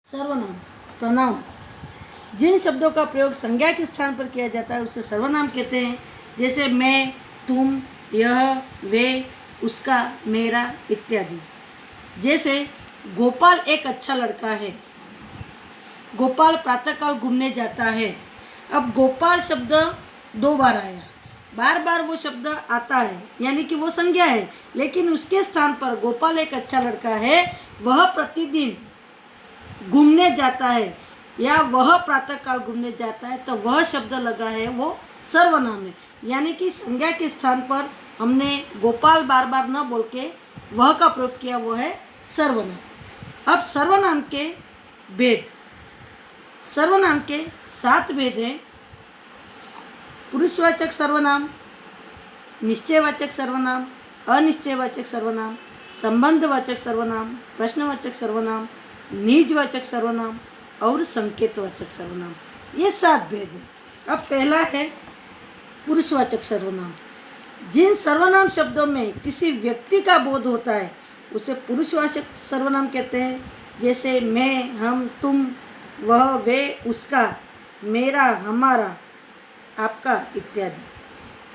सर्वनाम प्रोनाउन जिन शब्दों का प्रयोग संज्ञा के स्थान पर किया जाता है उसे सर्वनाम कहते हैं। जैसे मैं, तुम, यह, वे, उसका, मेरा इत्यादि। जैसे गोपाल एक अच्छा लड़का है, गोपाल प्रातःकाल घूमने जाता है। अब गोपाल शब्द 2 बार आया, बार बार वो शब्द आता है यानी कि वो संज्ञा है, लेकिन उसके स्थान पर गोपाल एक अच्छा लड़का है, वह प्रतिदिन घूमने जाता है या वह प्रातःकाल घूमने जाता है, तो वह शब्द लगा है वो सर्वनाम है। यानी कि संज्ञा के स्थान पर हमने गोपाल बार बार न बोल के वह का प्रयोग किया, वो है सर्वनाम। अब सर्वनाम के भेद, सर्वनाम के 7 भेद हैं। पुरुषवाचक सर्वनाम, निश्चयवाचक सर्वनाम, अनिश्चयवाचक सर्वनाम, संबंधवाचक सर्वनाम, प्रश्नवाचक सर्वनाम, निजवाचक सर्वनाम और संकेतवाचक सर्वनाम। ये 7 भेद हैं। अब पहला है पुरुषवाचक सर्वनाम। जिन सर्वनाम शब्दों में किसी व्यक्ति का बोध होता है उसे पुरुषवाचक सर्वनाम कहते हैं। जैसे मैं, हम, तुम, वह, वे, उसका, मेरा, हमारा, आपका इत्यादि।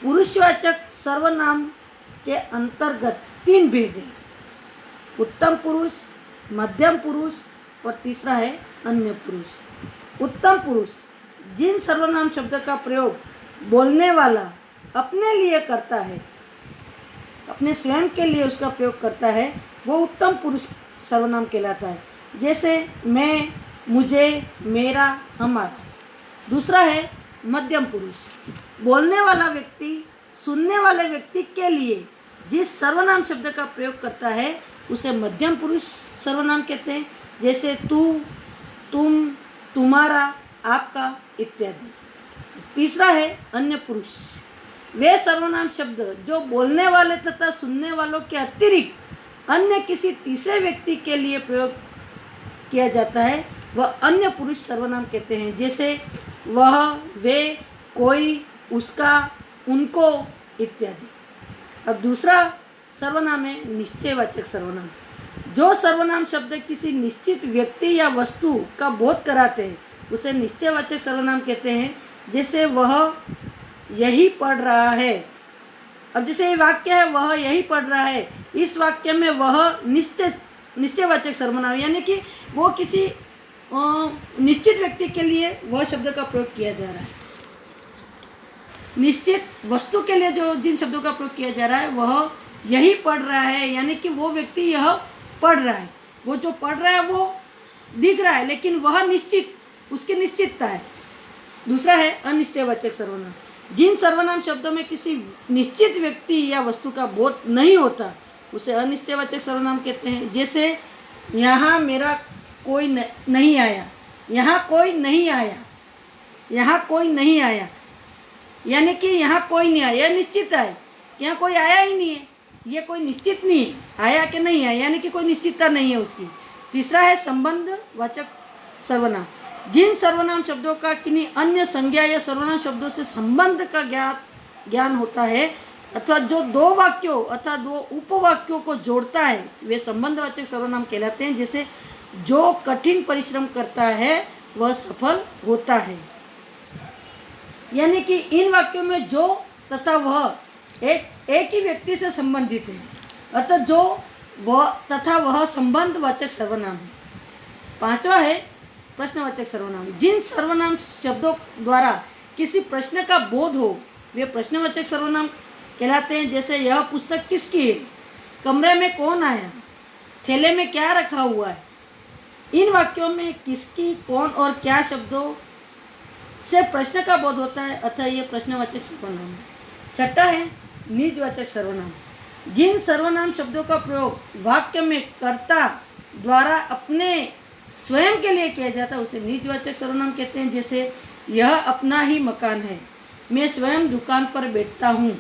पुरुषवाचक सर्वनाम के अंतर्गत 3 भेद हैं, उत्तम पुरुष, मध्यम पुरुष और तीसरा है अन्य पुरुष। उत्तम पुरुष जिन सर्वनाम शब्द का प्रयोग बोलने वाला अपने लिए करता है, अपने स्वयं के लिए उसका प्रयोग करता है, वो उत्तम पुरुष सर्वनाम कहलाता है। जैसे मैं, मुझे, मेरा, हमारा। दूसरा है मध्यम पुरुष, बोलने वाला व्यक्ति सुनने वाले व्यक्ति के लिए जिस सर्वनाम शब्द का प्रयोग करता है उसे मध्यम पुरुष सर्वनाम कहते हैं। जैसे तू, तुम, तुम्हारा, आपका इत्यादि। तीसरा है अन्य पुरुष, वे सर्वनाम शब्द जो बोलने वाले तथा सुनने वालों के अतिरिक्त अन्य किसी तीसरे व्यक्ति के लिए प्रयोग किया जाता है, वह अन्य पुरुष सर्वनाम कहते हैं। जैसे वह, वे, कोई, उसका, उनको इत्यादि। अब दूसरा सर्वनाम है निश्चयवाचक सर्वनाम। जो सर्वनाम शब्द किसी निश्चित व्यक्ति या वस्तु का बोध कराते हैं उसे निश्चयवाचक सर्वनाम कहते हैं। जैसे वह यही पढ़ रहा है। अब जैसे ये वाक्य है वह यही पढ़ रहा है, इस वाक्य में वह निश्चयवाचक सर्वनाम यानी कि वो किसी निश्चित व्यक्ति के लिए वह शब्द का प्रयोग किया जा रहा है। निश्चित वस्तु के लिए जो जिन शब्दों का प्रयोग किया जा रहा है वह यही पढ़ रहा है यानी कि वो व्यक्ति यह पढ़ रहा है, वो जो पढ़ रहा है वो दिख रहा है लेकिन वह निश्चित, उसकी निश्चितता है। दूसरा है अनिश्चयवाचक सर्वनाम। जिन सर्वनाम शब्दों में किसी निश्चित व्यक्ति या वस्तु का बोध नहीं होता उसे अनिश्चयवाचक सर्वनाम कहते हैं। जैसे यहाँ मेरा कोई नहीं आया, यहाँ कोई नहीं आया, यहाँ कोई नहीं आया यानी कि यहाँ कोई नहीं आया, यह निश्चित है, यहाँ कोई आया ही नहीं है, ये कोई निश्चित नहीं है, आया कि नहीं आया यानी कि कोई निश्चितता नहीं है उसकी। तीसरा है संबंधवाचक सर्वनाम। जिन सर्वनाम शब्दों का किन्हीं अन्य संज्ञा या सर्वनाम शब्दों से संबंध का ज्ञान होता है अथवा जो 2 वाक्यों अथवा 2 उपवाक्यों को जोड़ता है वे संबंधवाचक सर्वनाम कहलाते हैं। जैसे जो कठिन परिश्रम करता है वह सफल होता है, यानी कि इन वाक्यों में जो तथा वह एक ही व्यक्ति से संबंधित है, अतः जो वह तथा वह संबंधवाचक सर्वनाम है। 5वां है प्रश्नवाचक सर्वनाम। जिन सर्वनाम शब्दों द्वारा किसी प्रश्न का बोध हो वे प्रश्नवाचक सर्वनाम कहलाते हैं। जैसे यह पुस्तक किसकी है, कमरे में कौन आया, थैले में क्या रखा हुआ है। इन वाक्यों में किसकी, कौन और क्या शब्दों से प्रश्न का बोध होता है, अतः ये प्रश्नवाचक सर्वनाम है। 6वां है निजवाचक सर्वनाम। जिन सर्वनाम शब्दों का प्रयोग वाक्य में कर्ता द्वारा अपने स्वयं के लिए किया जाता है उसे निजवाचक सर्वनाम कहते हैं। जैसे यह अपना ही मकान है, मैं स्वयं दुकान पर बैठता हूँ।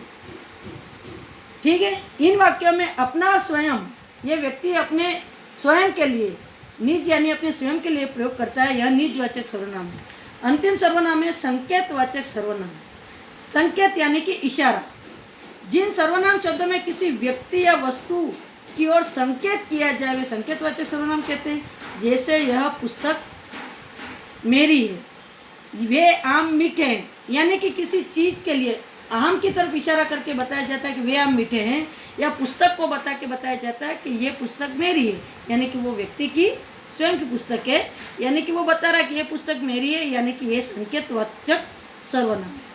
ठीक है, इन वाक्यों में अपना स्वयं, ये व्यक्ति अपने स्वयं के लिए, निज यानी अपने स्वयं के लिए प्रयोग करता है, यह निजवाचक सर्वनाम है। अंतिम सर्वनाम है संकेतवाचक सर्वनाम। संकेत यानी कि इशारा। जिन सर्वनाम शब्दों में किसी व्यक्ति या वस्तु की ओर संकेत किया जाए वे संकेतवाचक सर्वनाम कहते हैं। जैसे यह पुस्तक मेरी है। वे आम मीठे हैं, यानी कि किसी चीज़ के लिए आम की तरफ इशारा करके बताया जाता है कि वे आम मीठे हैं, या पुस्तक को बता के बताया जाता है कि ये पुस्तक मेरी है, यानी कि वो व्यक्ति की स्वयं की पुस्तक है, यानी कि वो बता रहा है कि ये पुस्तक मेरी है, यानी कि ये संकेतवाचक सर्वनाम है।